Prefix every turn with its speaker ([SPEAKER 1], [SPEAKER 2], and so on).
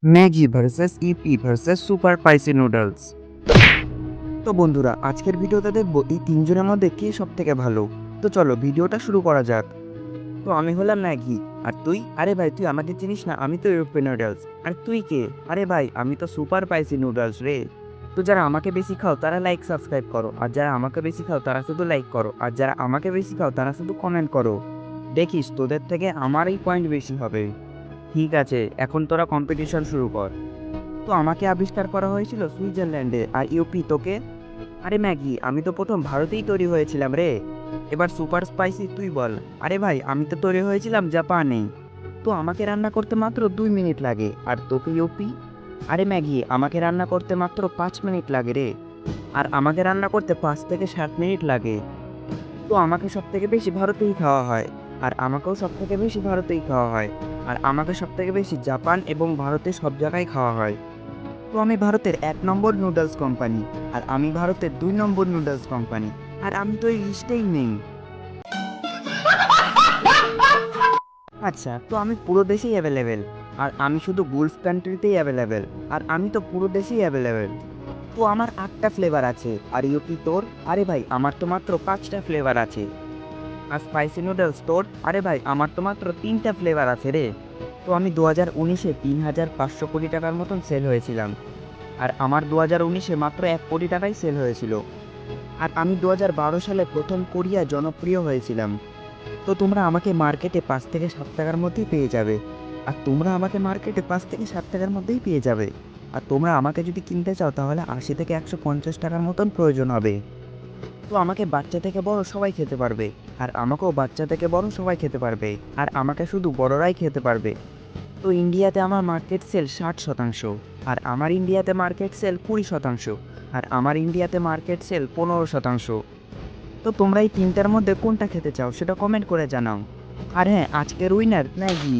[SPEAKER 1] Maggi versus Yippee versus super spicy noodles. তো বন্ধুরা, আজকের ভিডিওতে দেখবো এই তিনজনের মধ্যে কে সব থেকে ভালো। তো চলো ভিডিওটা শুরু করা যাক। তো আমি হলাম ম্যাগি। আর তুই? আরে ভাই, তুই আমাকে চিনিস না, আমি তো ইউপি নুডলস। আর তুই কে? আরে ভাই, আমি তো সুপার স্পাইসি নুডলস রে। তো যারা আমাকে বেশি খাও তারা লাইক সাবস্ক্রাইব করো, আর যারা আমাকে বেশি খাও তারা শুধু লাইক করো, আর যারা আমাকে বেশি খাও তারা শুধু কমেন্ট করো। দেখিস তোদের থেকে আমারই পয়েন্ট বেশি হবে। ঠিক আছে, এখন তোরা কম্পিটিশন শুরু কর। তো আমাকে আবিষ্কার করা হয়েছিল সুইজারল্যান্ডে, আর ইউপি তোকে? আরে ম্যাগি, আমি তো প্রথম ভারতেই তৈরি হয়েছিলাম রে। এবার সুপার স্পাইসি তুই বল। আরে ভাই, আমি তো তৈরি হয়েছিলাম জাপানে। তো আমাকে রান্না করতে মাত্র 2 মিনিট লাগে, আর তোকে ইউপি? আরে ম্যাগি, আমাকে রান্না করতে মাত্র 5 মিনিট লাগে রে। আর আমাকে রান্না করতে 5 থেকে 7 মিনিট লাগে। তো আমাকে সব থেকে বেশি ভারতেই খাওয়া হয়, আর আমাকেও সব থেকে বেশি ভারতেই খাওয়া হয়, আর আমাকে সব থেকে বেশি জাপান এবং ভারতে সব জায়গায় খাওয়া হয়। তো আমি ভারতের 1 নম্বর নুডলস কোম্পানি, আর আমি ভারতের 2 নম্বর নুডলস কোম্পানি, আর আমি তো এই লিস্টেই নেই। আচ্ছা, তো আমি পুরো দেশেই অ্যাভেলেবেল, আর আমি শুধু গুলফ কান্ট্রিতেই অ্যাভেলেবেল, আর আমি তো পুরো দেশেই অ্যাভেলেবেল। তো আমার 8টা ফ্লেভার আছে, আর ইউপি তোর? আরে ভাই, আমার তো মাত্র 5টা ফ্লেভার আছে। আর স্পাইসি নুডলস তোর? আরে ভাই, আমার তো মাত্র 3টা ফ্লেভার আছে রে। তো আমি 2019-এ 3,500 কোটি টাকার মতন সেল হয়েছিলাম, আর আমার 2019-এ মাত্র 1 কোটি টাকাই সেল হয়েছিল। আর আমি 2012 সালে প্রথম কোরিয়া জনপ্রিয় হয়েছিলাম। তো তোমরা আমাকে মার্কেটে 5 থেকে 7 টাকার মধ্যেই পেয়ে যাবে, আর তোমরা আমাকে মার্কেটে 5 থেকে 7 টাকার মধ্যেই পেয়ে যাবে। আর তোমরা আমাকে যদি কিনতে চাও তাহলে 80 থেকে 150 টাকার মতন প্রয়োজন হবে। তো আমাকে বাচ্চা থেকে বড় সবাই খেতে পারবে, আর আমাকেও বাচ্চা থেকে বড় সবাই খেতে পারবে, আর আমাকে শুধু বড়রাই খেতে পারবে। তো ইন্ডিয়াতে আমার মার্কেট সেল 60%, আর আমার ইন্ডিয়াতে মার্কেট সেল 20%, আর আমার ইন্ডিয়াতে মার্কেট সেল 15%। তো তোমরা এই তিনটার মধ্যে কোনটা খেতে চাও সেটা কমেন্ট করে জানাও। আর হ্যাঁ, আজকের উইনার ম্যাগি।